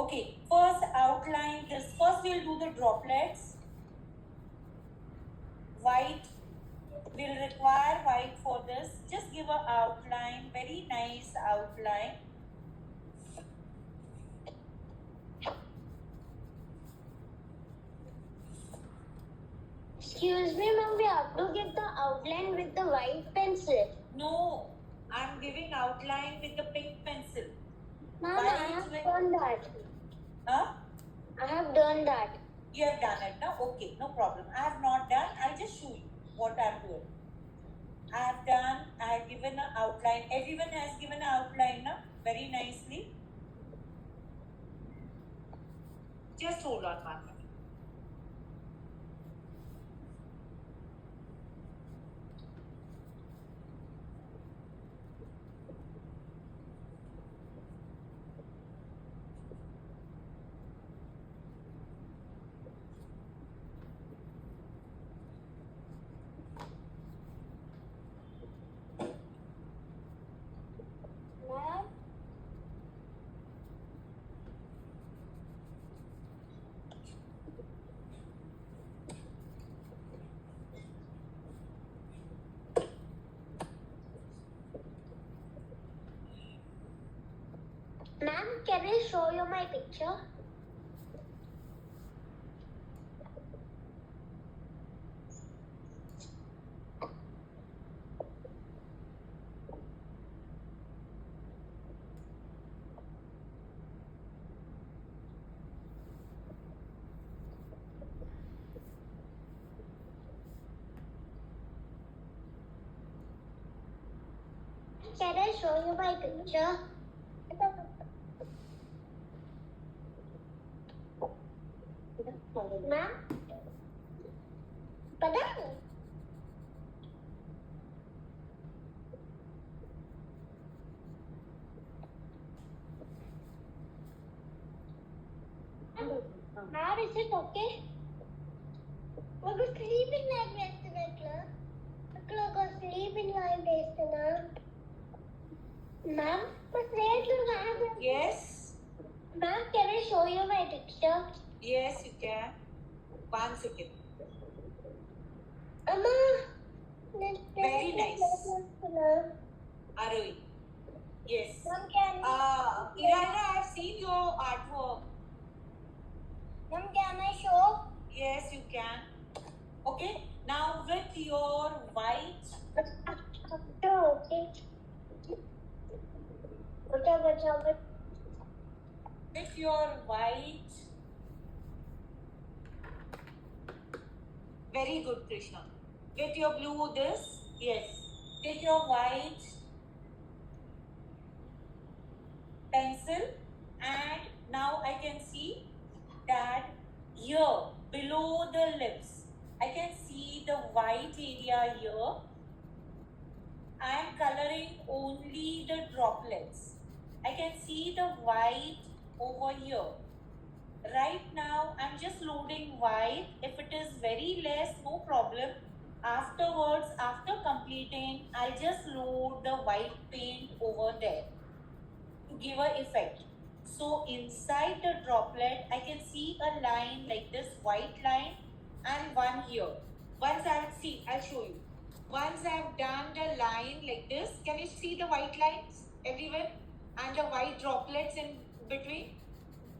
Okay, first outline this. First we'll do the droplets. White, we'll require white for this. Just give a outline, very nice outline. Excuse me, ma'am, we have to give the outline with the white pencil. No, I'm giving outline with the pink pencil. Ma'am, I have done that. Huh? I have done that. You have done it now? Okay, no problem. I have not done. I'll just show you what I'm doing. I have done. I have given an outline. Everyone has given an outline now, very nicely. Just hold on 1 minute. Ma'am? Ma'am, can I show you my picture? Can I show you my picture? Ma'am? Padang? Ma'am, is it okay? We're sleeping like this, Look, sleeping like this, Ma'am, Yes. Ma'am, can I show you my picture? Yes, you can. 1 second. Very nice. Arohi. Yes. Ma'am, can Irina, I've seen your artwork. Ma'am, can I show? Yes, you can. Okay. Now with your white. Okay. With your white. Very good, Krishna. With your blue, this. Yes. With your white pencil, and now I can see that here below the lips I can see the white area here. I am coloring only the droplets. I can see the white over here. Right now I'm just loading white. If it is very less, no problem. Afterwards, after completing, I'll just load the white paint over there to give an effect. So inside the droplet, I can see a line like this, white line, and one here. Once I'll show you. Once I've done the line like this, can you see the white lines everywhere and the white droplets in between?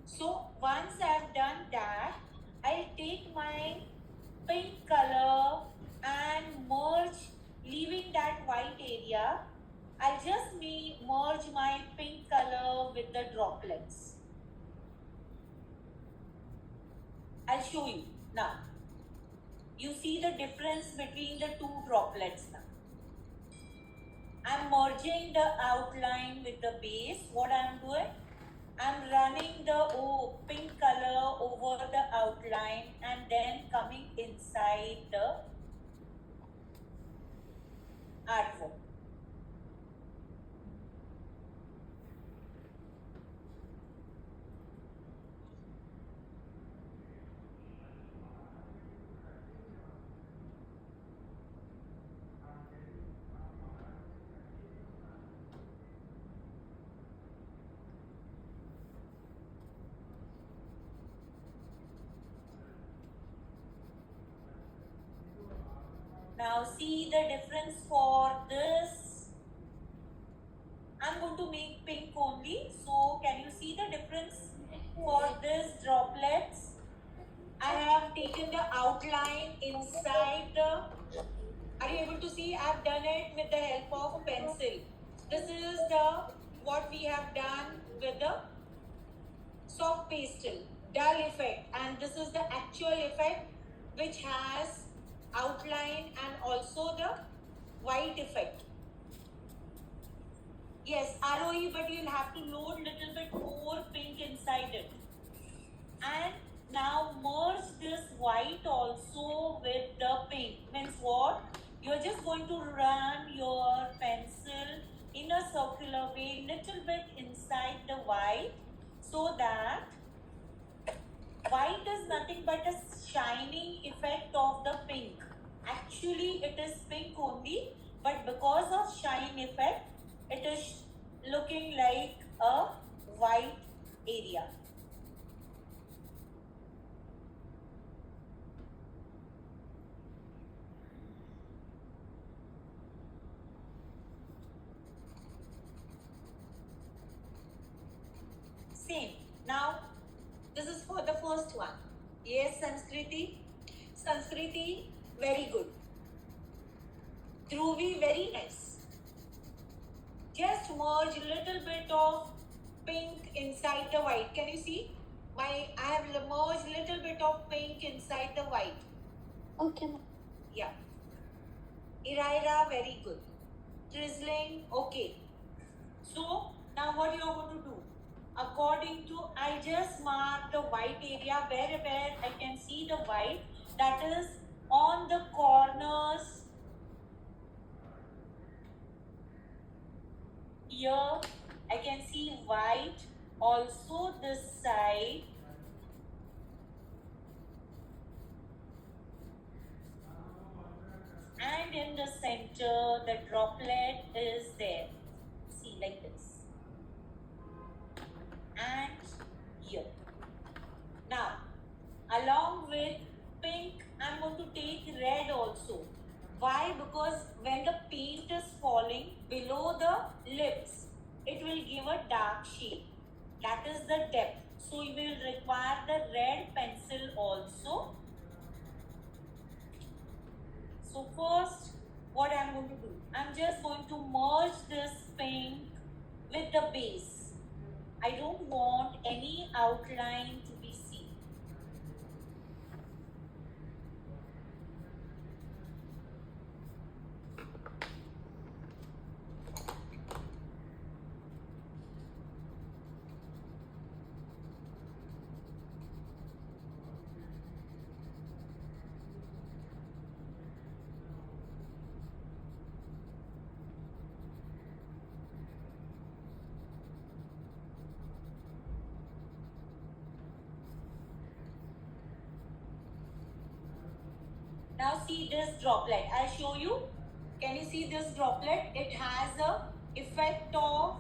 So once I've done that, I'll take my pink color and merge, leaving that white area. I'll just merge my pink color with the droplets. I'll show you now. You see the difference between the two droplets now. I'm merging the outline with the base. What I'm doing? I'm running the pink color over the outline and then coming inside the artwork. Now see the difference for this. I'm going to make pink only. So can you see the difference for this droplets? I have taken the outline inside the. Are you able to see? I've done it with the help of a pencil. This is the what we have done with the soft pastel dull effect, and this is the actual effect which has outline and also the white effect. Yes, ROE, but you'll have to load little bit more pink inside it. And now merge this white also with the pink. Means what? You're just going to run your pencil in a circular way, little bit inside the white, so that white is nothing but a shining effect of the pink. Actually, it is pink only, but because of shine effect, it is looking like a white area. Same. Now, this is for the first one. Yes, Sanskriti. Sanskriti, very good. Dhruvi, very nice. Just merge little bit of pink inside the white. Can you see? I have merged little bit of pink inside the white. Okay. Yeah. Iraira, very good. Drizzling, okay. So, now what you are going to do? According to, I just mark the white area where I can see the white, that is on the corners. Here I can see white, also this side. And in the center, the droplet is there. See, like this. And here. Now, along with pink, I'm going to take red also. Why? Because when the paint is falling below the lips, it will give a dark shade. That is the depth. So you will require the red pencil also. So first, what I'm going to do? I'm just going to merge this pink with the base. I don't want any outline to be seen. Now see this droplet. I'll show you. Can you see this droplet? It has a effect of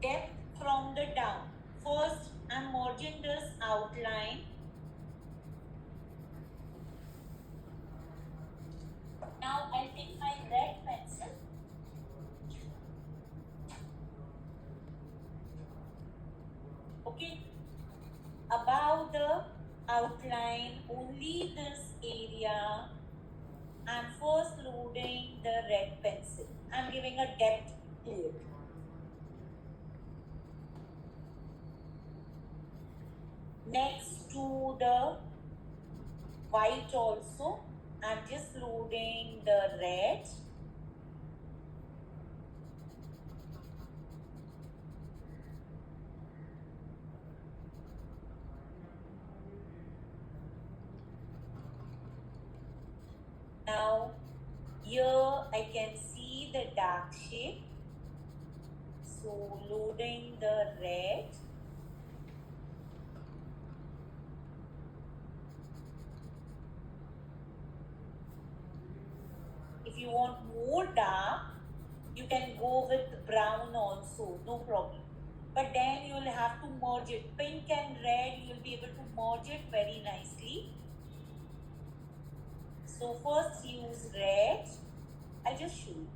depth from the down. First, I'm merging this outline. Now I'll take my red pencil. Okay. Above the outline, only this area, I'm first loading the red pencil. I'm giving a depth to it. Next to the white also, I'm just loading the red. Now, here I can see the dark shade. So, loading the red. If you want more dark, you can go with brown also, no problem. But then you will have to merge it. Pink and red, you will be able to merge it very nicely. So first use red. I'll just show you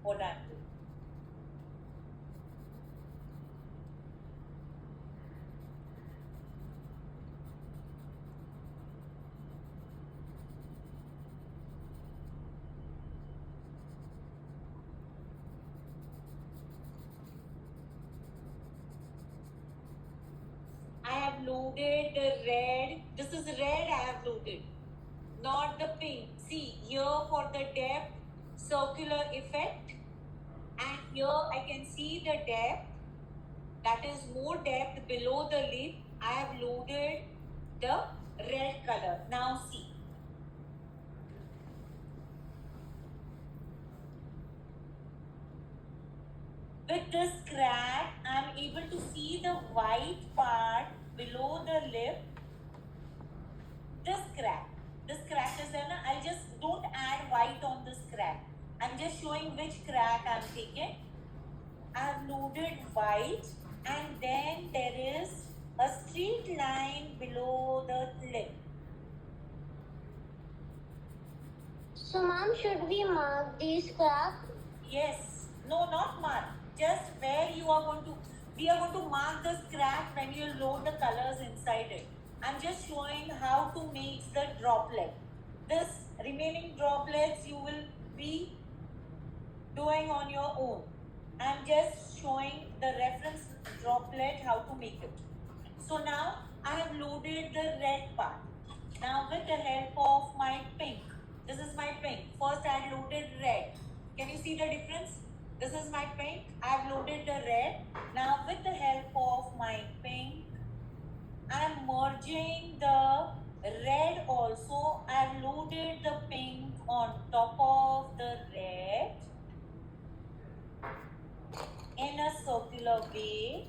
what I'm doing. I have loaded the red. This is red I have loaded, not the pink. See here for the depth, circular effect, and here I can see the depth, that is more depth below the lip. I have loaded the red color. Now see. With this crack, I am able to see the white part below the lip. This crack is there. I just don't add white on this crack. I'm just showing which crack I'm taking. I've loaded white, and then there is a straight line below the lip. So, ma'am, should we mark these cracks? Yes. No, not mark. Just where you are going to. We are going to mark this crack when you load the colors inside it. I'm just showing how to make the droplet. This remaining droplets you will be doing on your own. I'm just showing the reference droplet how to make it. So now I have loaded the red part. Now with the help of my pink. This is my pink. First I had loaded red. Can you see the difference? This is my pink. I have loaded the red. Now with the help of my pink, I am merging the red also. I have loaded the pink on top of the red in a circular way.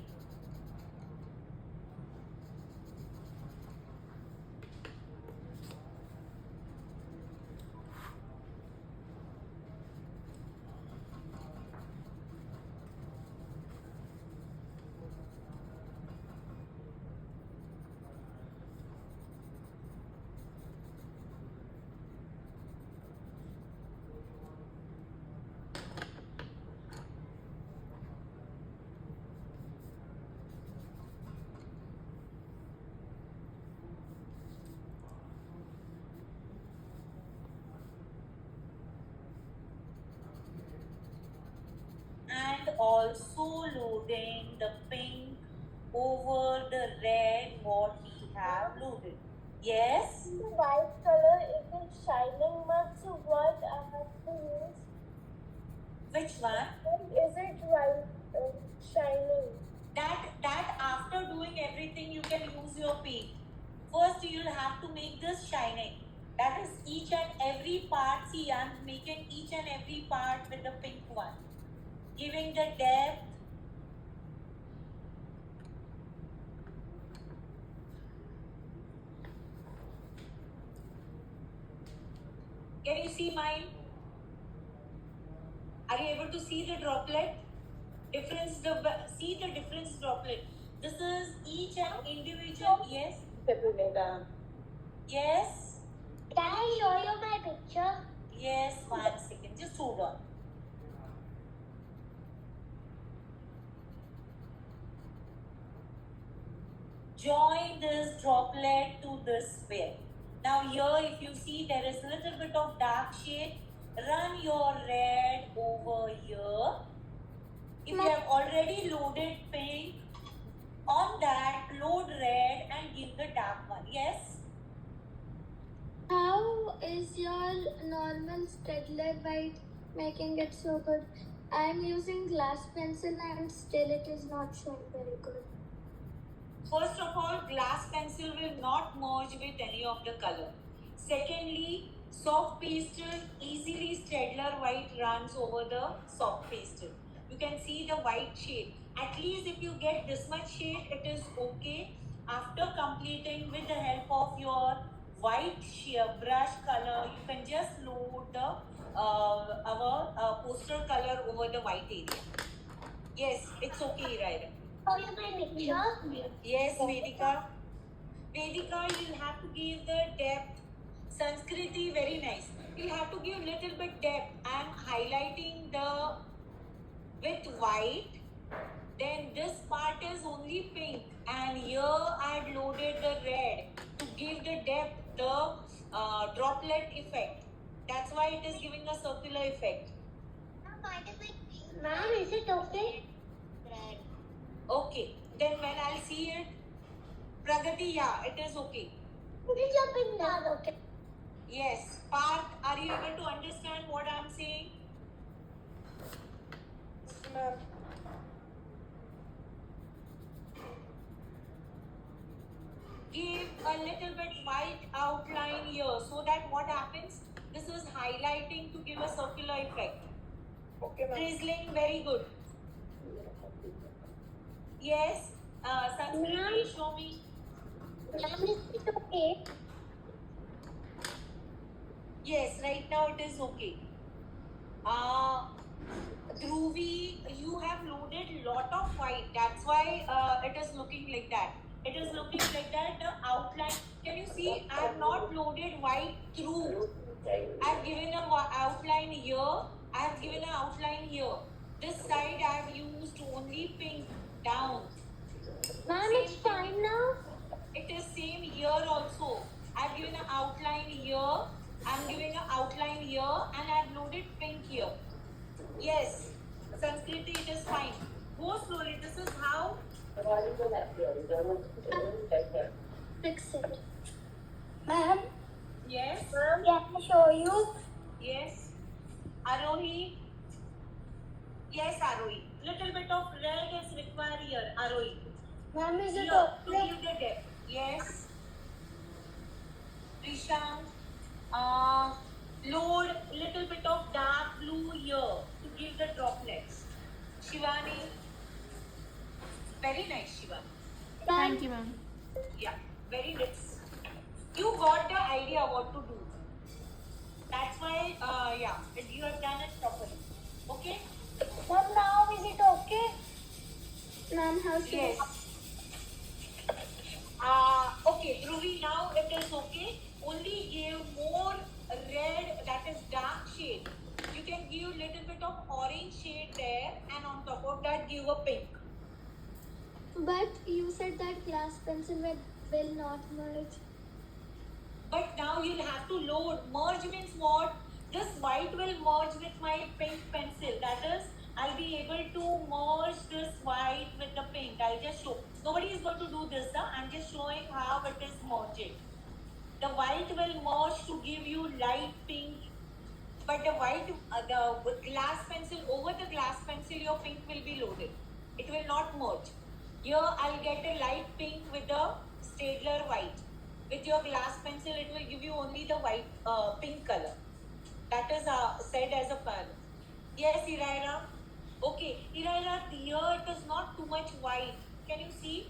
And also loading the pink over the red what we have loaded. Yes? The white color isn't shining much, so what I have to use? Which one? Is it white shining? That after doing everything you can use your paint. First you'll have to make this shining. That is each and every part. See, I'm making each and every part with the pink one. Giving the depth. Can you see mine? Are you able to see the droplet? See the difference droplet. This is each and individual. Yes? Yes? Can I show you my picture? Yes, 1 second. Just hold on. Join this droplet to this sphere. Now here if you see there is a little bit of dark shade, run your red over here. If you have already loaded pink, on that load red and give the dark one. Yes? How is your normal Stedler white making it so good? I'm using glass pencil and still it is not showing very good. First of all, glass pencil will not merge with any of the color. Secondly, soft pastel, easily Stedler white runs over the soft pastel. You can see the white shade. At least if you get this much shade, it is okay. After completing with the help of your white sheer brush color, you can just load the our poster color over the white area. Yes, it's okay, Raira. Show you my picture? Yes, Vedika. Vedika, you'll have to give the depth Sanskriti, very nice. You have to give little bit depth. I'm highlighting the with white. Then this part is only pink, and here I've loaded the red to give the depth, the droplet effect. That's why it is giving a circular effect. Ma'am, is it okay? Okay, then when I'll see it, Pragati, yeah, it is okay. It's a pink dot, okay. Yes, Parth, are you able to understand what I'm saying? Ma'am. Give a little bit white outline here so that what happens? This is highlighting to give a circular effect. Okay, ma'am. Drizzling, very good. Yes, Sanskriti, show me. Ma'am, is it okay? Yes, right now it is okay. Dhruvi, you have loaded lot of white. That's why it is looking like that. It is looking like that. The outline. Can you see? I have not loaded white through. I have given a outline here. I have given an outline here. This side I have used only pink down. Ma'am, it's fine now. It is same here also. I have given an outline here. I am giving an outline here, and I have loaded pink here. Yes, Sanskriti, it is fine. Go slowly. This is how. Fix it. Ma'am, Yes. ma'am, can I show you? Yes. Arohi. Yes, Arohi. Little bit of red is required here, Arohi. Ma'am, is it Here, to okay? give the depth. Yes. Rishant. Load little bit of dark blue here to give the droplets. Shivani. Very nice, Shivani. Thank you, ma'am. Yeah, very nice. You got the idea what to do. That's why, yeah, you have done it properly. Okay? Ma'am, now is it okay? Ma'am, how should Yes. Okay, Dhruvi, now it is okay. Only give more red, that is dark shade. You can give little bit of orange shade there, and on top of that give a pink. But you said that glass pencil will not merge. But now you'll have to load. Merge means what? This white will merge with my pink pencil. That is, I'll be able to merge this white with the pink. I'll just show. Nobody is going to do this. I'm just showing how it is merging. The white will merge to give you light pink. But the white, the glass pencil, over the glass pencil, your pink will be loaded. It will not merge. Here, I'll get a light pink with the Staedtler white. With your glass pencil, it will give you only the white, pink color. That is said as a pearl. Yes, Iraira. Okay, Iraira, here it is not too much white. Can you see?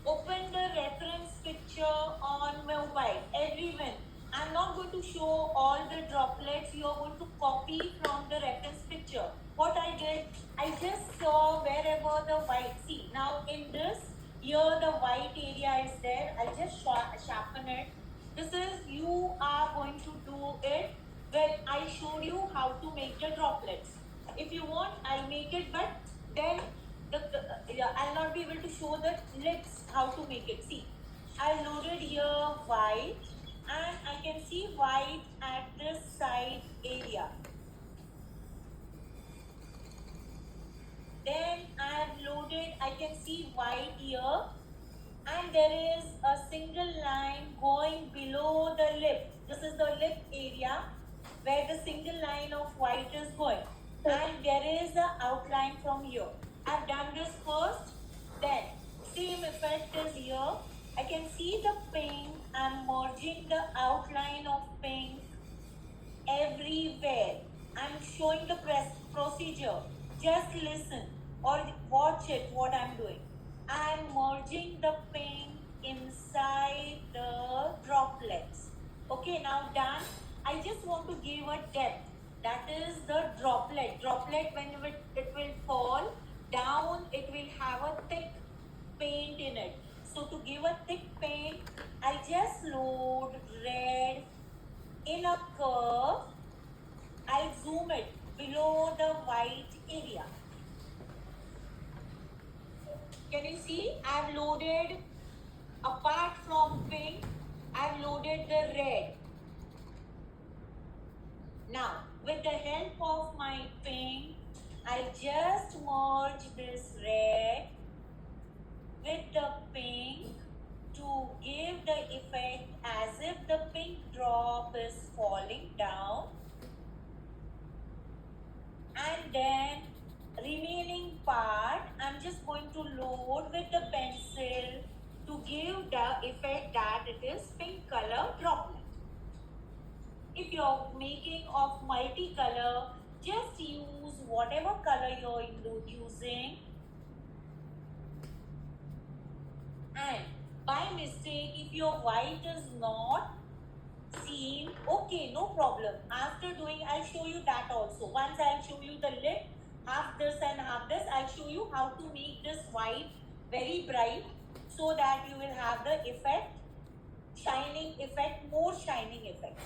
Open the reference picture on mobile. Everyone. I'm not going to show all the droplets. You are going to copy from the reference picture. What I did, I just saw wherever the white. See, now in this, here the white area is there. I just sharpen it. This is, you are going to do it when I showed you how to make the droplets. If you want, I'll make it, but then I'll not be able to show the lips how to make it. See, I loaded here white, and I can see white at this side area. Then I have loaded, I can see white here, and there is a single line going below the lip. This is the lip area where the single line of white is going, and there is an outline from here. I've done this first, then same effect is here. I can see the pink. I'm merging the outline of pink everywhere. I'm showing the procedure. Just listen or watch it what I'm doing. I'm merging the pink inside the droplets. Okay, now done. I just want to give a depth. That is the droplet. Droplet, when it will fall down, it will have a thick paint in it. So to give a thick paint, I'll just load red in a curve. I'll zoom it below the white area. Can you see? I've loaded, apart from pink, I've loaded the red. Now, with the help of my pink, I'll just merge this red with the pink to give the effect as if the pink drop is falling down. And then remaining part, I'm just going to load with the pencil to give the effect that it is pink color droplet. If you're making of multicolor, just use whatever color you're using. And by mistake, if your white is not seen, okay, no problem. After doing, I'll show you that also. Once I'll show you the lip, half this and half this, I'll show you how to make this white very bright so that you will have the effect, shining effect, more shining effect.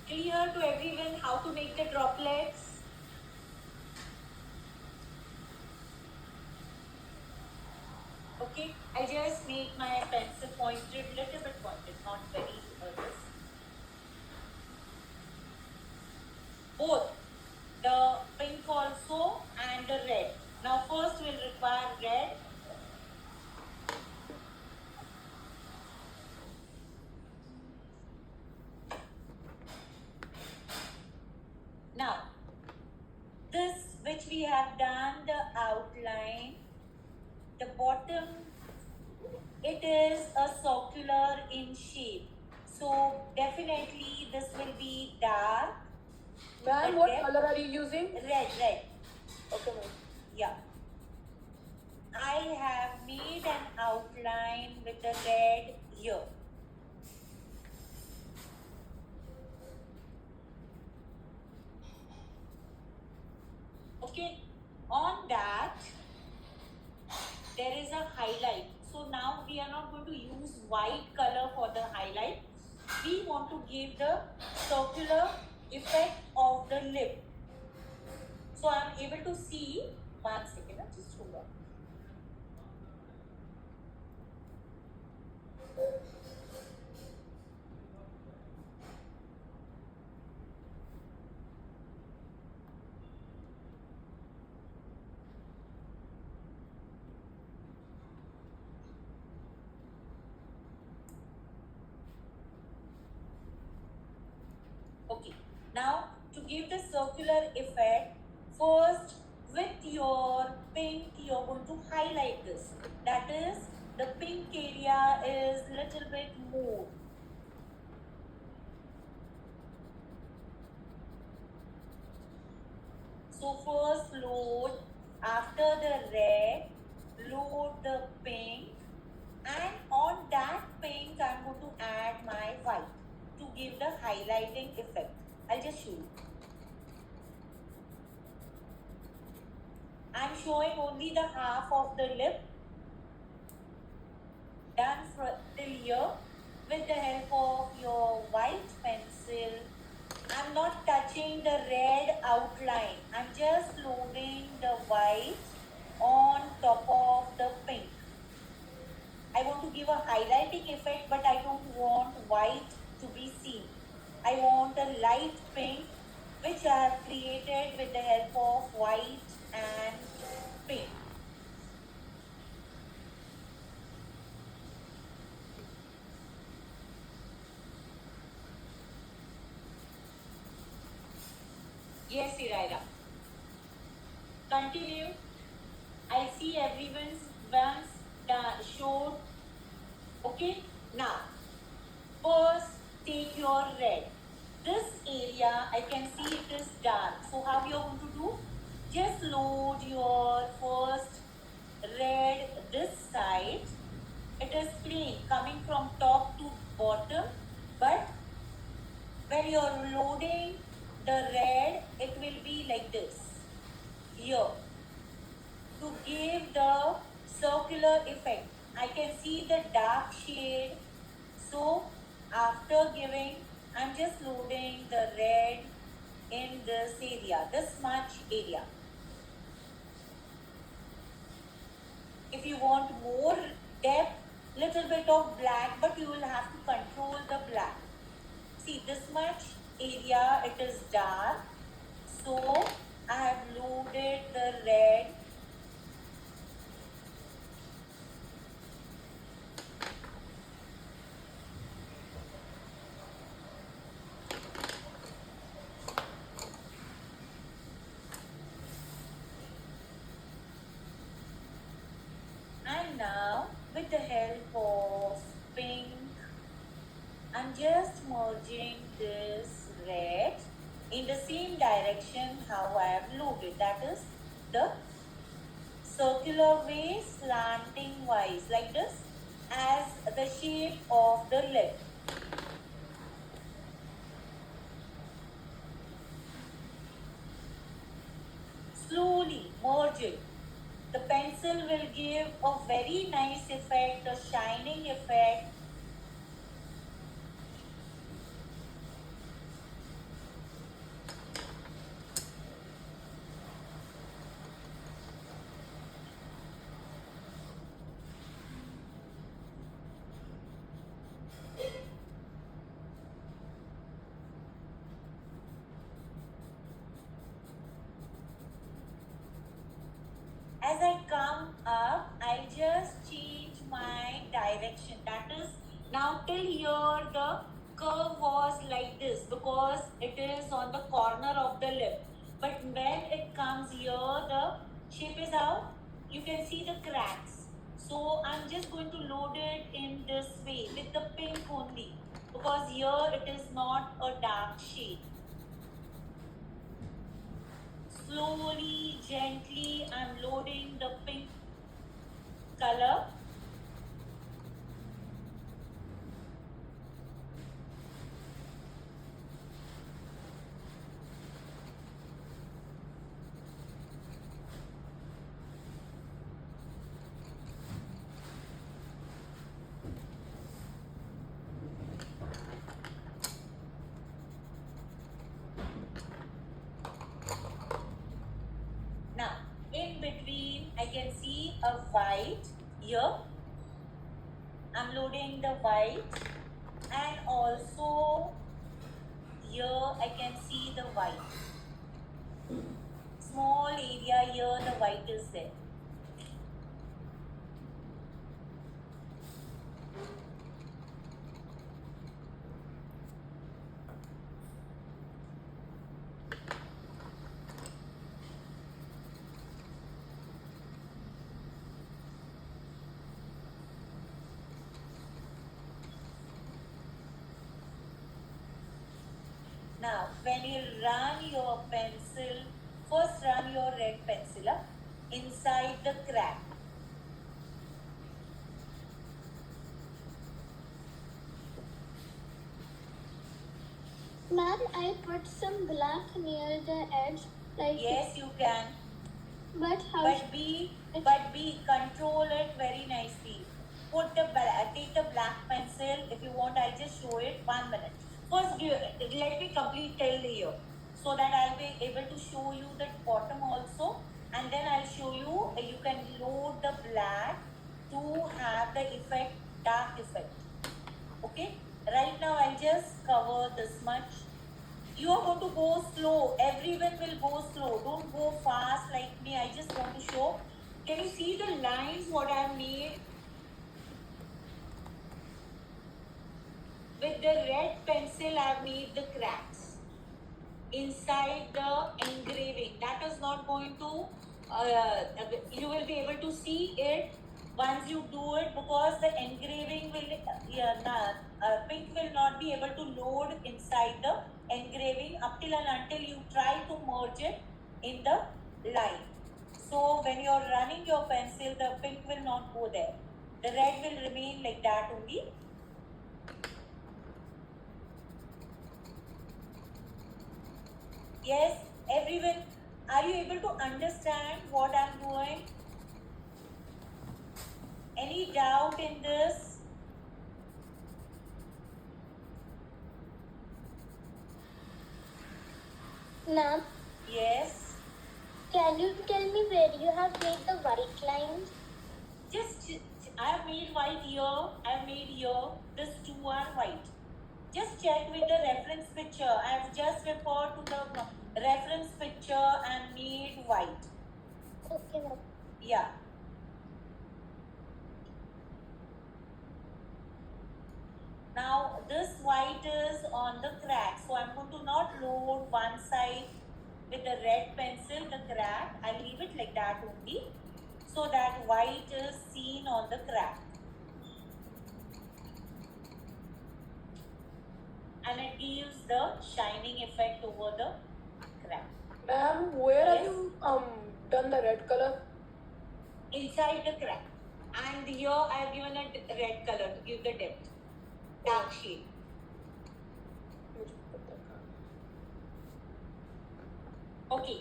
Clear to everyone how to make the droplets? Okay, I just make my pencil pointed, little bit pointed, not very this. Both the pink also and the red. Now first we'll require red. Now, this which we have done the outline, the bottom, it is a circular in shape. So definitely this will be dark. Ma'am, what color are you using? Red. Okay, ma'am. Yeah. I have made an outline with the red here. Okay, on that, there is a highlight. So now we are not going to use white color for the highlight. We want to give the circular effect of the lip. So I am able to see, one second, just hold on. Okay, now to give the circular effect, first with your pink, you're going to highlight this. That is, the pink area is little bit more. So first load, after the red, load the pink, and on that pink I'm going to add my white to give the highlighting effect. I'll just show you. I'm showing only the half of the lip done till here with the help of your white pencil. I'm not touching the red outline. I'm just loading the white on top of the pink. I want to give a highlighting effect, but I don't want white to be seen. I want a light pink, which I have created with the help of white and pink. Yes, Iraira. Continue. I see everyone's once showed Now, first take your red. This area, I can see it is dark. So how you are going to do? Just load your first red this side. It is plain coming from top to bottom, but when you are loading the red, it will be like this here to give the circular effect. I can see the dark shade. So after giving, I'm just loading the red in this area, this much area. If you want more depth, little bit of black, but you will have to control the black. See, this much area, it is dark. So I have loaded the red. And now, with the help of pink, I'm just merging this red in the same direction how I have loaded. That is the circular way, slanting wise, like this, as the shape of the lip. Slowly merge it. The pencil will give a very nice effect, a shining effect. As I come up, I'll just change my direction. That is, now till here the curve was like this because it is on the corner of the lip. But when it comes here, the shape is out. You can see the cracks. So I'm just going to load it in this way with the pink only because here it is not a dark shade. Slowly, gently, I'm loading the pink color. Now, in between, I can see a white here. I'm loading the white, and also here I can see the white. Small area here, the white is there. Now, when you run your pencil, first run your red pencil up inside the crack. Ma'am, I put some black near the edge, like. Yes, you can. But how? But be control it very nicely. Take the black pencil. If you want, I'll just show it. 1 minute. First, let me complete till here, so that I'll be able to show you the bottom also, and then I'll show you. You can load the black to have the effect, dark effect. Okay. Right now, I'll just cover this much. You are going to go slow. Everyone will go slow. Don't go fast like me. I just want to show. Can you see the lines what I have made? With the red pencil, I have made the cracks inside the engraving. That is not going to, you will be able to see it Once you do it, because the engraving will, pink will not be able to load inside the engraving up till and until you try to merge it in the line. So when you're running your pencil, the pink will not go there. The red will remain like that only. Yes, everyone, are you able to understand what I'm doing? Any doubt in this? Ma'am, Yes. can you tell me where you have made the white lines? Just, I have made white here, I have made here, this two are white. Just check with the reference picture. I have just referred to the reference picture and made white. Okay, ma'am. Yeah. Now this white is on the crack. So I'm going to not load one side with the red pencil, the crack. I'll leave it like that only, so that white is seen on the crack. And it gives the shining effect over the crack. Ma'am, where have Yes. you done the red color? Inside the crack. And here I have given a red color to give the depth. Dark shade. मुझे पता था. Okay.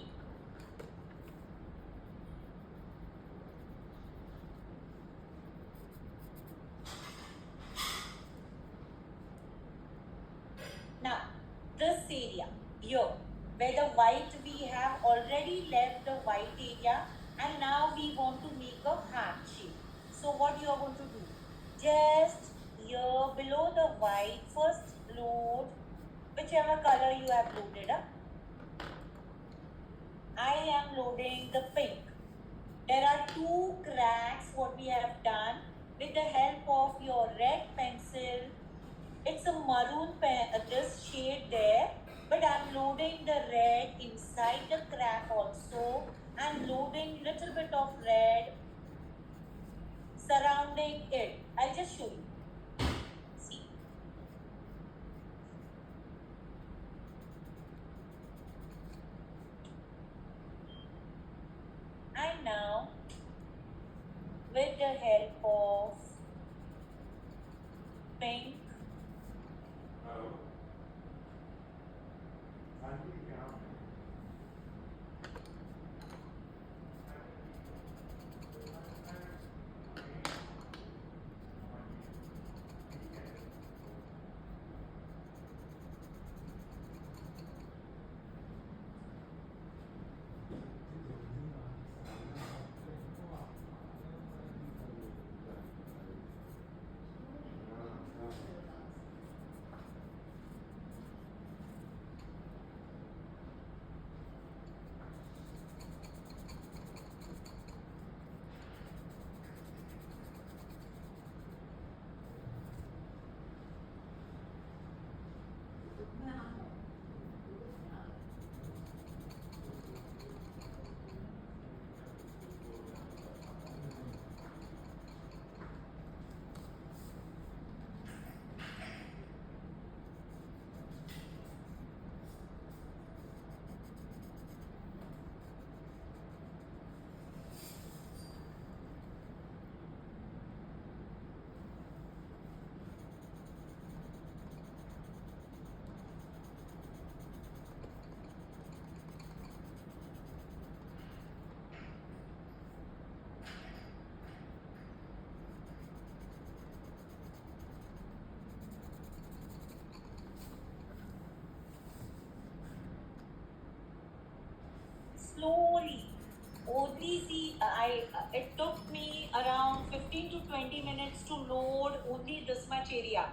Now, this area here, where the white, we have already left the white area, and now we want to make a heart shape. So what you are going to do? Just here below the white, first load whichever color you have loaded up. I am loading the pink. There are two cracks what we have done with the help of your red pencil. It's a maroon pen, this shade there, but I'm loading the red inside the crack also, and loading little bit of red surrounding it. I'll just show you. See. And now, with the help of pink, slowly. Only see, it took me around 15 to 20 minutes to load only this much area.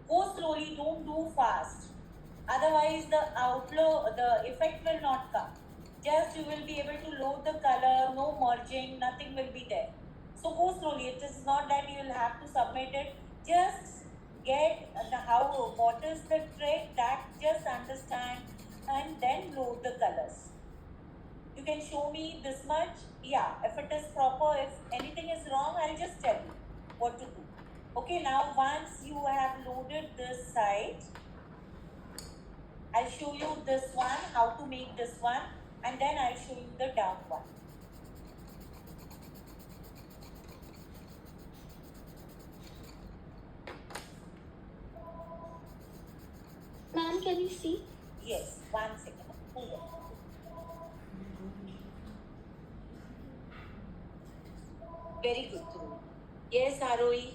Go slowly, don't do fast. Otherwise, the effect will not come. Just you will be able to load the color, no merging, nothing will be there. So go slowly. It is not that you will have to submit it. Just get what is the trick, that just understand, and then load the colors. You can show me this much. Yeah, if it is proper, if anything is wrong, I'll just tell you what to do. Okay, now once you have loaded this side, I'll show you this one, how to make this one, and then I'll show you the down one. Ma'am, can you see? Yes, 1 second. Hold on. Very good, Dhruvi. Yes, Arohi.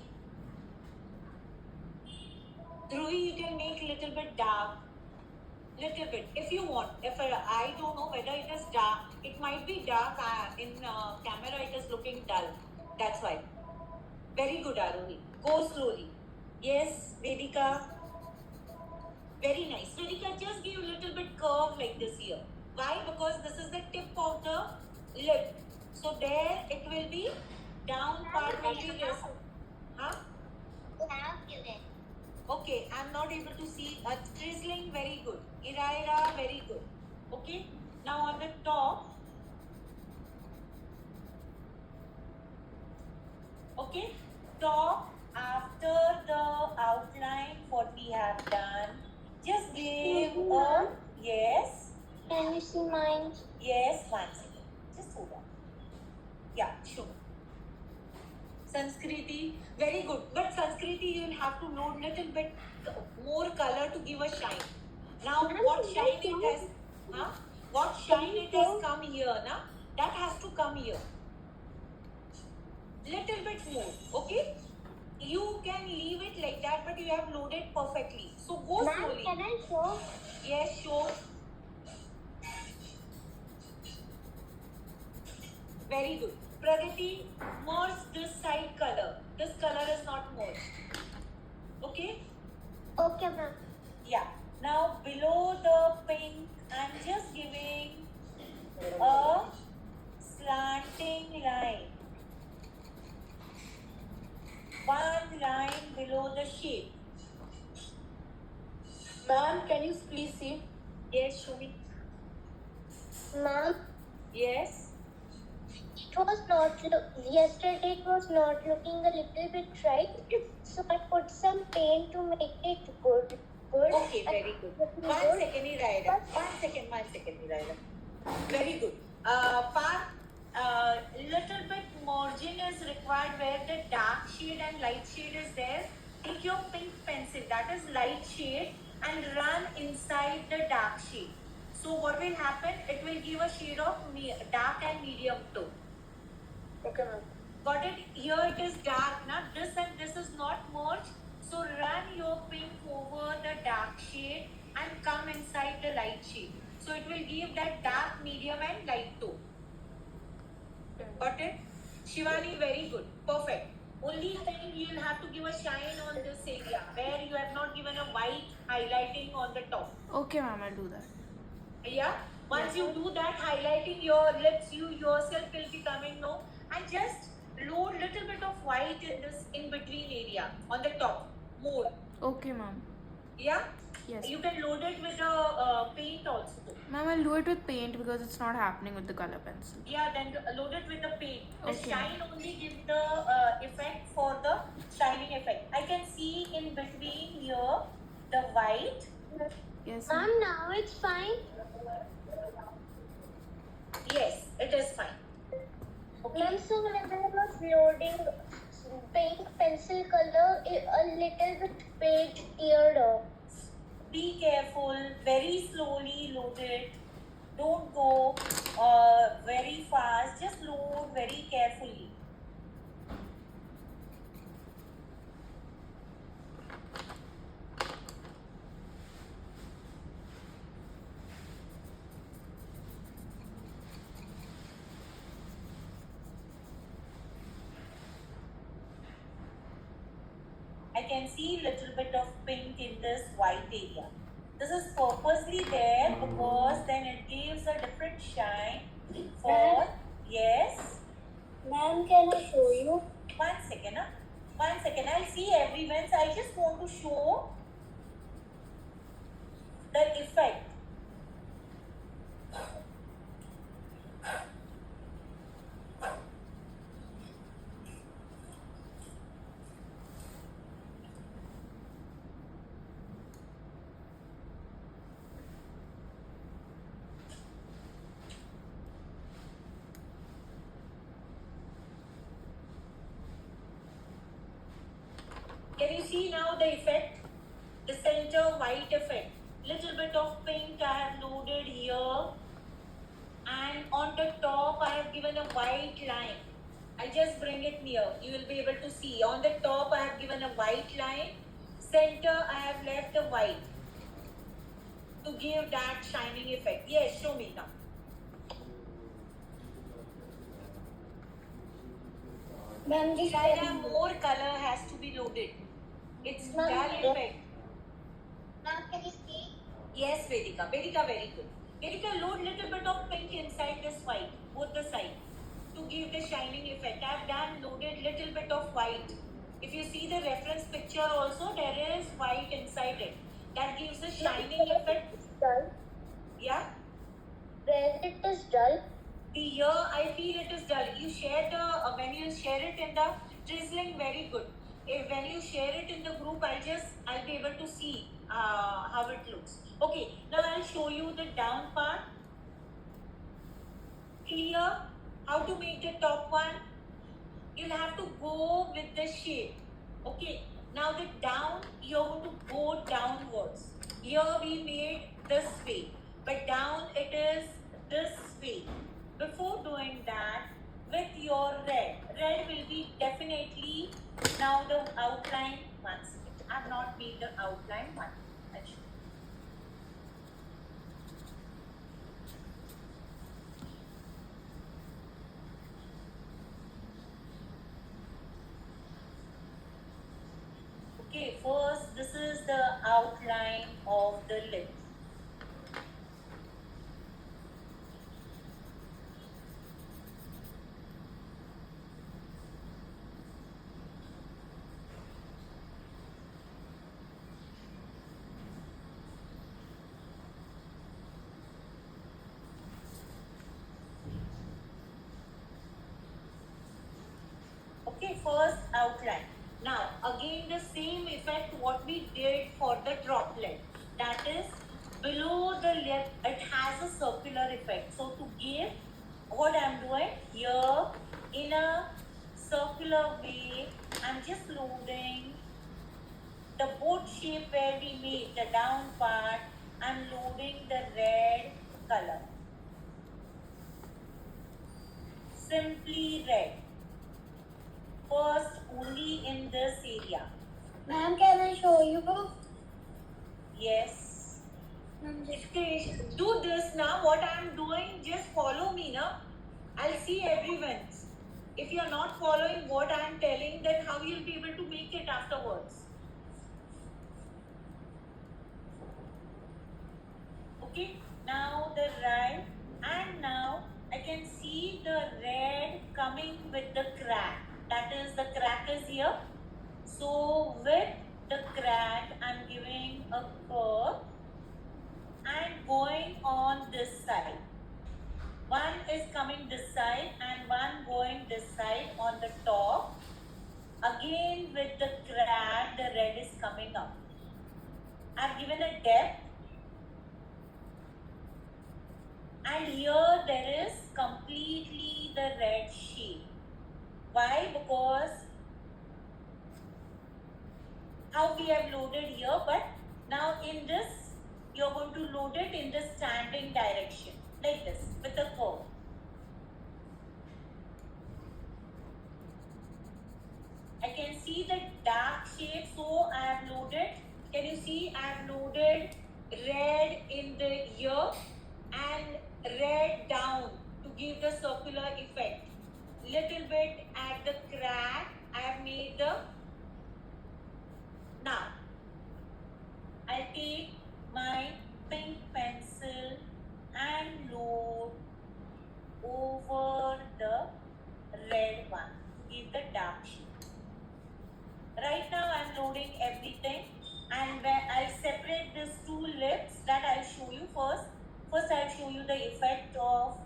Dhruvi, you can make little bit dark. Little bit, if you want. If I don't know whether it is dark, it might be dark. In camera, it is looking dull. That's why. Very good, Arohi. Go slowly. Yes, Vedika. Very nice. Vedika, just give a little bit curve like this here. Why? Because this is the tip of the lip. So there it will be down part will be less. Huh? Okay, I'm not able to see. Drizzling, very good. Ira, very good. Okay, now on the top. Okay, top after the outline, what we have done. Just give a yes. Can you see mine? Yes, 1 second. Just hold on. Yeah, sure. Sanskriti, very good. But Sanskriti, you will have to load little bit more color to give a shine. Now, what shine it has? Huh? What shine it has come here, na? That has to come here. Little bit more, okay? You can leave it like that, but you have loaded perfectly. So go Ma'am, slowly. can I show? Yes, sure. Very good. Pragati, merge this side color. This color is not merged. Okay? Okay, ma'am. Yeah. Now below the pink, I'm just giving a slanting line. One line below the shape. Ma'am, can you please see? Yes, Shumi. Ma'am, Yes. it was not yesterday it was not looking a little bit right. So I put some paint to make it good. Okay, very good. 1 second, Iraida. 1 second, 1 second, Iraida. Very good. Little bit margin is required where the dark shade and light shade is there. Take your pink pencil, that is light shade, and run inside the dark shade. So what will happen? It will give a shade of dark and medium tone. Okay, ma'am. Got it? Here it is dark, na? This and this is not merged. So run your pink over the dark shade and come inside the light shade. So it will give that dark, medium and light tone. Got it? Shivani, very good. Perfect. Only thing you will have to give a shine on this area where you have not given a white highlighting on the top. Okay, ma'am, I'll do that. Yeah? Once you do that, highlighting your lips, you yourself will be coming no, and just load little bit of white in this in between area on the top. More. Okay, ma'am. Yeah? Yes. You can load it with a paint also. Ma'am, I'll do it with paint because it's not happening with the color pencil. Yeah, then load it with the paint. The Okay. shine only gives the effect for the shining effect. I can see in between here the white. Yes, Ma'am, ma'am. now it's fine. Yes, it is fine. Ma'am, so when I was loading pink pencil color, a little bit page teared off. Be careful, very slowly load it. Don't go very fast, just load very carefully. I can see little bit of pink in this white area. This is purposely there because then it gives a different shine for, yes. Ma'am, can I show you? 1 second, huh? 1 second, I'll see everyone. So I just want to show the effect. Can you see now the effect? The center white effect. Little bit of pink I have loaded here. And on the top I have given a white line. I'll just bring it near. You will be able to see. On the top I have given a white line. Center I have left a white to give that shining effect. Yes, show me now. Ma'am, this Shaira, more color has to be loaded. It's dull effect. Ma'am, can you see? Yes, Vedika. Vedika, very good. Vedika, load little bit of pink inside this white, both the sides, to give the shining effect. I've done loaded little bit of white. If you see the reference picture also, there is white inside it. That gives a shining effect. Dull. Yeah? Where it is dull. The here I feel it is dull. You share the when you share it in the drizzling, very good. If when you share it in the group, I'll be able to see how it looks. Okay, now I'll show you the down part. Clear how to make the top one? You'll have to go with the shape. Okay, now the down, you're going to go downwards. Here we made this way, but down it is this way. Before doing that, with your red will be definitely now the outline once. I have not made the outline one. I'll show you. Okay, first this is the outline of the lip. Okay, first outline. Now, again the same effect what we did for the droplet. That is, below the lip, it has a circular effect. So, to give what I'm doing here in a circular way, I'm just loading the boat shape where we made the down part. I'm loading the red color. Simply red. First, only in this area. Ma'am, can I show you? Yes. Ma'am, Rishikesh, do this now. What I am doing, just follow me now. I'll see everyone's. If you are not following what I am telling, then how you'll be able to make it afterwards? Okay. Now the right, and now I can see the red coming with the crack. That is, the crack is here. So with the crack, I'm giving a curve and going on this side. One is coming this side and one going this side on the top. Again with the crack, the red is coming up. I've given a depth. And here there is completely the red shade. Why? Because how we have loaded here, but now in this, you're going to load it in the standing direction, like this, with a curve. I can see the dark shade, so I have loaded. Can you see? I have loaded red in the ear and red down to give the circular effect. Little bit at the crack, I have made the. Now, I'll take my pink pencil and load over the red one to give the dark shade. Right now, I'm loading everything, and when I'll separate these two lips, that I'll show you first. First, I'll show you the effect of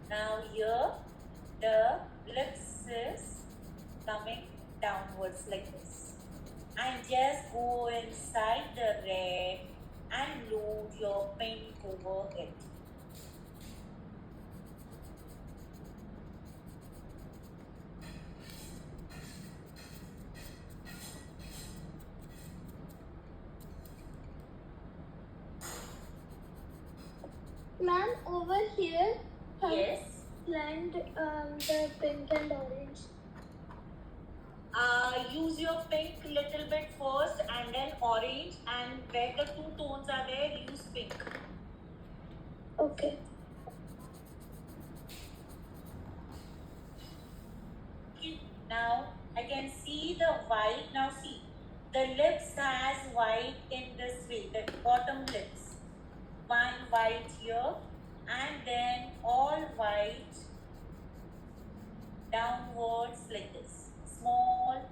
Now here the lips is coming downwards like this. And just go inside the red and load your pink over it. Ma'am, over here, Yes. blend the pink and orange. Use your pink little bit first and then orange, and where the two tones are there, use pink. Okay. Okay. Now I can see the white. Now see, the lips has white in this way, the bottom lips. One white here and then all white downwards like this. Small.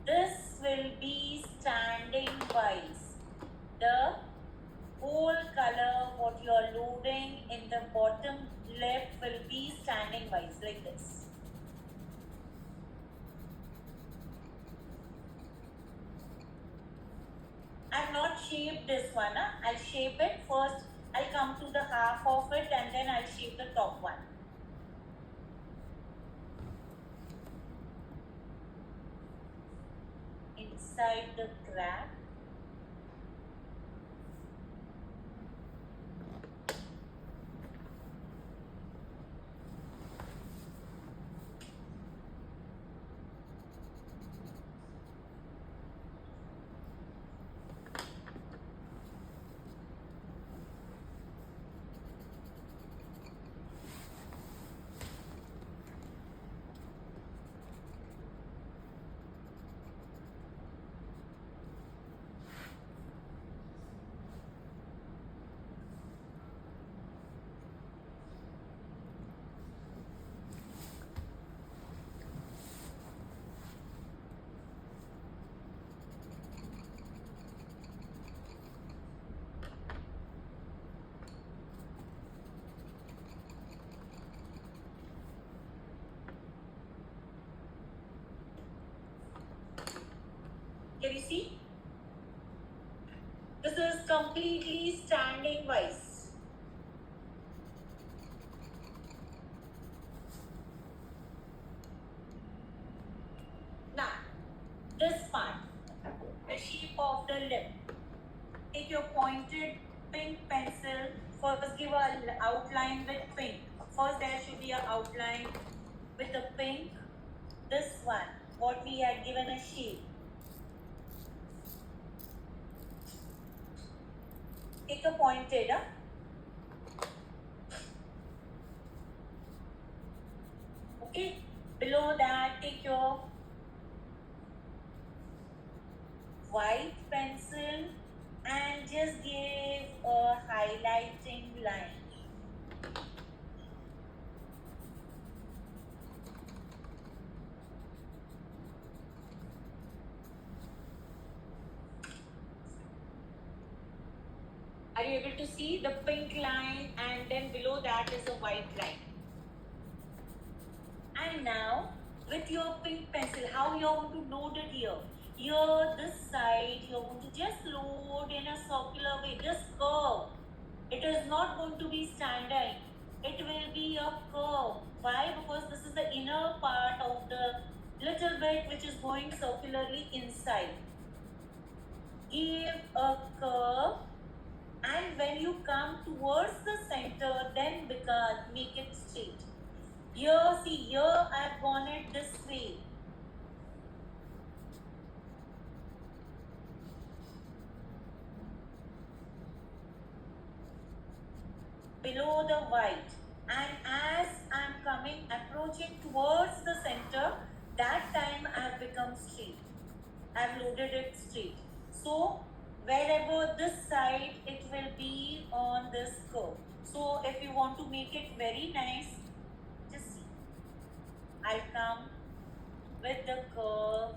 This will be standing wise. The whole color what you are loading in the bottom lip will be standing wise like this. I've not shaped this one. I'll shape it first. I'll come to the half of it and then I'll shape the top one. Inside the crack. Can you see? This is completely standing wise. Now, this part, the shape of the lip. Take your pointed pink pencil. First give an outline with pink. First there should be an outline with the pink. This one, what we had given a shape. Take a pointed, okay. Below that, take your white pencil and just give a highlighting line. Are you able to see the pink line, and then below that is a white line? And now with your pink pencil, how you are going to load it here? Here, this side, you are going to just load in a circular way, this curve. It is not going to be standing. It will be a curve. Why? Because this is the inner part of the little bit which is going circularly inside. Give a curve, and when you come towards the center, then make it straight. Here, see, here I have gone it this way. Below the white, and as I am approaching towards the center, that time I have become straight. I have loaded it straight. So wherever this side, it will be on this curve. So if you want to make it very nice, just see. I'll come with the curve.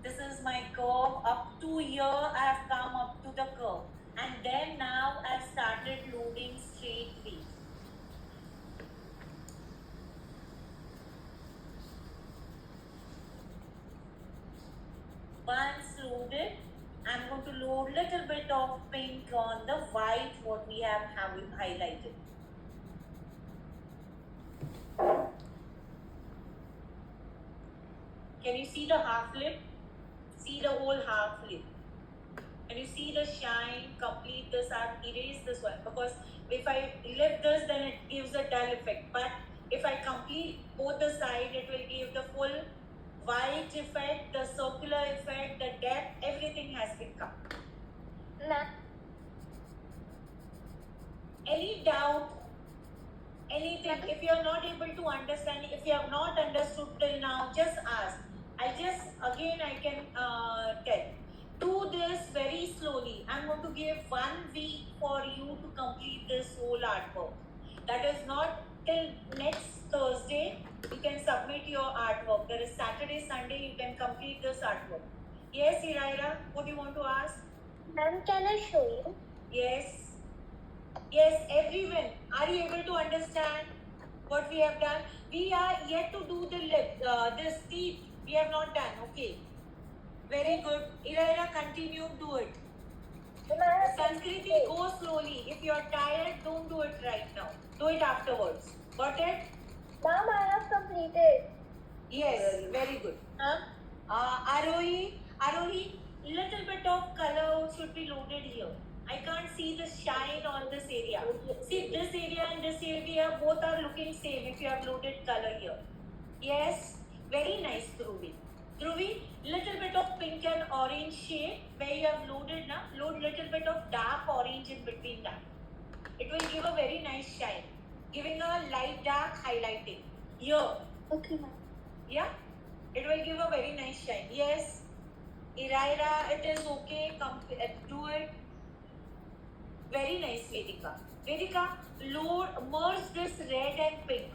This is my curve. Up to here, I have come up to the curve. And then now I've started loading straight weave. Once loaded, I'm going to load little bit of pink on the white what we have highlighted. Can you see the half lip? See the whole half lip. Can you see the shine? Complete this and erase this one, because if I lift this, then it gives a dull effect. But if I complete both the side, it will give the full white effect, the circular effect, the depth, everything has been come. Any doubt? Anything? If you are not able to understand, if you have not understood till now, just ask. I can tell. Do this very slowly. I'm going to give 1 week for you to complete this whole artwork. That is not till next Thursday. You can submit your artwork. There is Saturday, Sunday, you can complete this artwork. Yes, Iraira, what do you want to ask? Ma'am, can I show you? Yes. Yes, everyone. Are you able to understand what we have done? We are yet to do the lip, this teeth. We have not done. Okay. Very good. Iraira, continue, do it. Sanskriti, go slowly. If you are tired, don't do it right now. Do it afterwards. Got it? Ma'am, I have completed. Yes, very good. Arohi, little bit of color should be loaded here. I can't see the shine on this area. See, this area and this area both are looking same if you have loaded color here. Yes, very nice, Dhruvi. Dhruvi, little bit of pink and orange shade where you have loaded now. Load little bit of dark orange in between that. It will give a very nice shine, giving a light dark highlighting here. Okay, ma'am. Yeah, it will give a very nice shine. Yes, Iraira, it is okay. Do it. Very nice, Vedika. Vedika, merge this red and pink.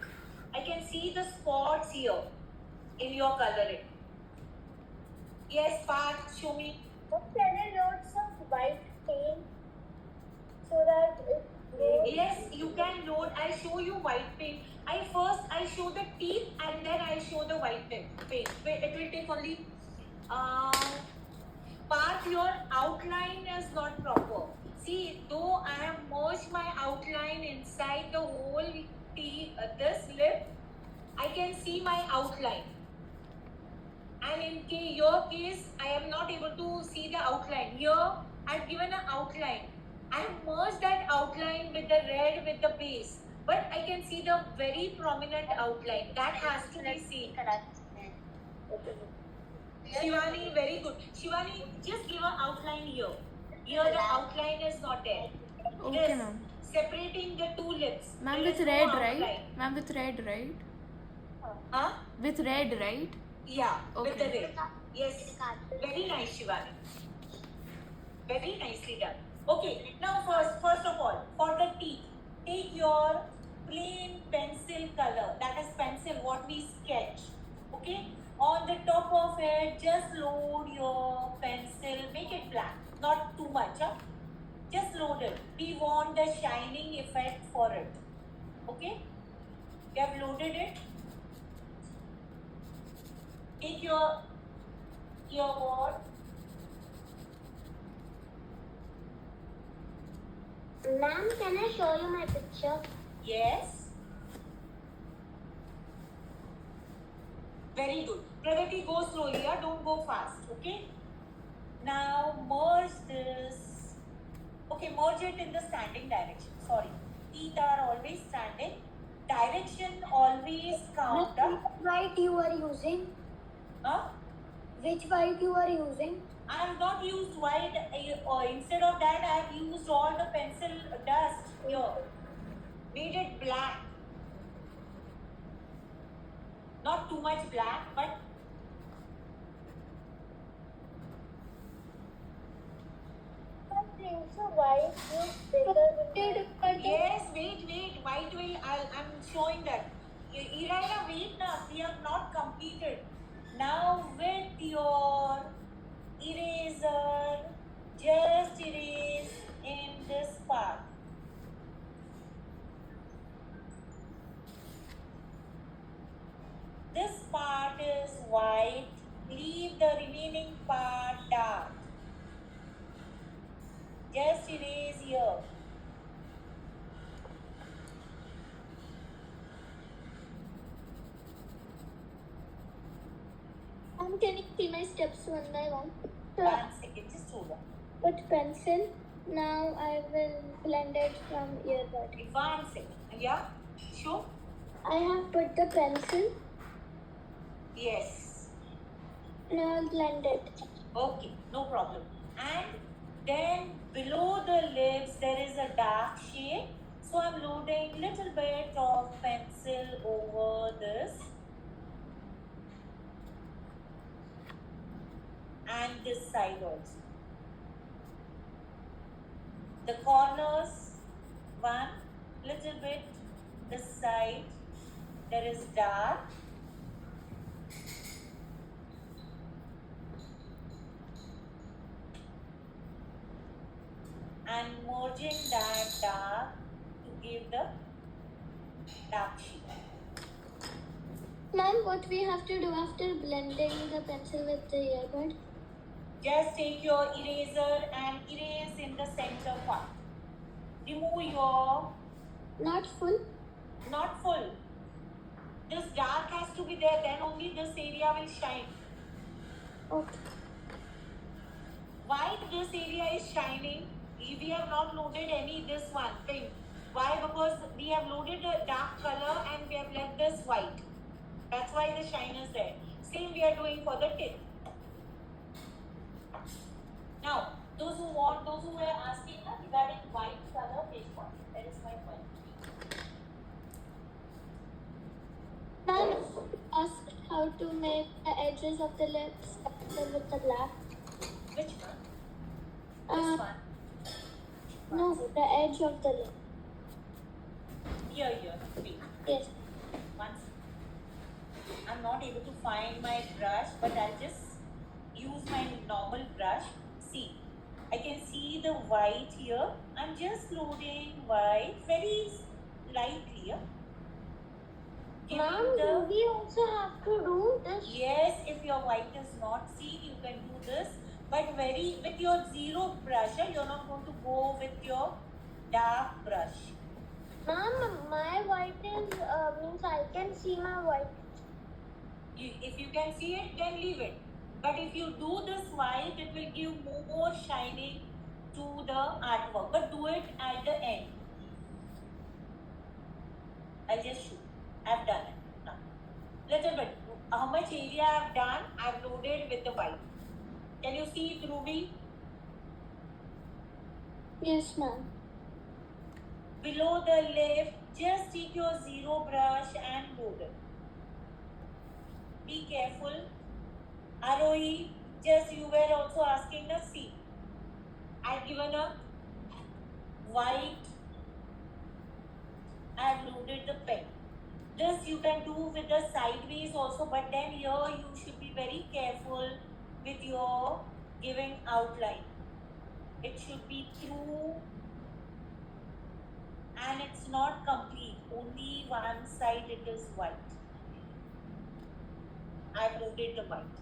I can see the spots here in your coloring. Yes, Parth, show me. Can I load some white paint so that it goes? Yes, you can load. I'll show you white paint. I show the teeth and then I'll show the white paint. Wait, it will take only. Parth, your outline is not proper. See, though I have merged my outline inside the whole teeth, this lip, I can see my outline. And in your case, I am not able to see the outline. Here, I've given an outline. I have merged that outline with the red with the base. But I can see the very prominent outline. That has to be seen. Shivani, very good. Shivani, just give an outline here. Here the outline is not there. Okay, This, ma'am. separating the two lips. Ma'am, There with is no red, outline. right? Ma'am, with red, right? Huh? With red, right? Yeah, with the Okay. red. Yes. Very nice, Shivani. Very nicely done. Okay, now first of all, for the teeth, take your plain pencil color. That is pencil, what we sketch. Okay? On the top of it, just load your pencil. Make it black. Not too much. Huh? Just load it. We want the shining effect for it. Okay? You have loaded it. Take your board. Ma'am, can I show you my picture? Yes. Very good. Pragati, go slowly. Don't go fast. Okay. Now merge this. Okay, merge it in the standing direction. Sorry. Teeth are always standing. Direction always count. Which white you are using? Huh? Which white you are using? I have not used white. Instead of that, I have used all the pencil dust here. Made it black. Not too much black, but also white use bigger than white? Yes, wait. White will. I'm showing that. Irina, wait now. We have not completed. Now with your eraser, just erase in this part. This part is white. Leave the remaining part dark. Just erase here. Can you see my steps one by one? So, 1 second, just hold on. with pencil, now I will blend it from earbud. 1 second. Yeah? Sure? I have put the pencil, Yes. now I'll blend it. Okay, no problem. And then below the lips there is a dark shade. So I'm loading little bit of pencil over this. And this side also. The corners, one, little bit this side, there is dark. And merging that dark to give the dark shade. Mom, what we have to do after blending the pencil with the earbud? Just take your eraser and erase in the center part. Remove your, Not full. not full. This dark has to be there, then only this area will shine. Okay. Why this area is shining? We have not loaded any this one thing. Why? Because we have loaded a dark color and we have left this white. That's why the shine is there. Same we are doing for the tip. Now, those who were asking regarding white color, page 1. That is my point. Mom asked how to make the edges of the lips with the black. Which one? This one. No, the edge of the lip. Here. Wait. Yes. Once. I'm not able to find my brush, but I'll just use my normal brush. See, I can see the white here. I'm just loading white very lightly. Yeah? Giving Mom, the- do we also have to do this? Yes, if your white is not seen, you can do this. But with your zero brush, you're not going to go with your dark brush. Mom, my white is means I can see my white. If you can see it, then leave it. But if you do this white, it will give more shining to the artwork. But do it at the end. I'll just show. I've done it now. Little bit. How much area I've done? I've loaded with the white. Can you see it, Ruby? Yes, ma'am. Below the lip, just take your zero brush and load it. Be careful. Arohi, just you were also asking the C. I've given a white. I've loaded the pen. This you can do with the sideways also, but then here you should be very careful with your giving outline. It should be through and it's not complete. Only one side it is white. I've loaded the white.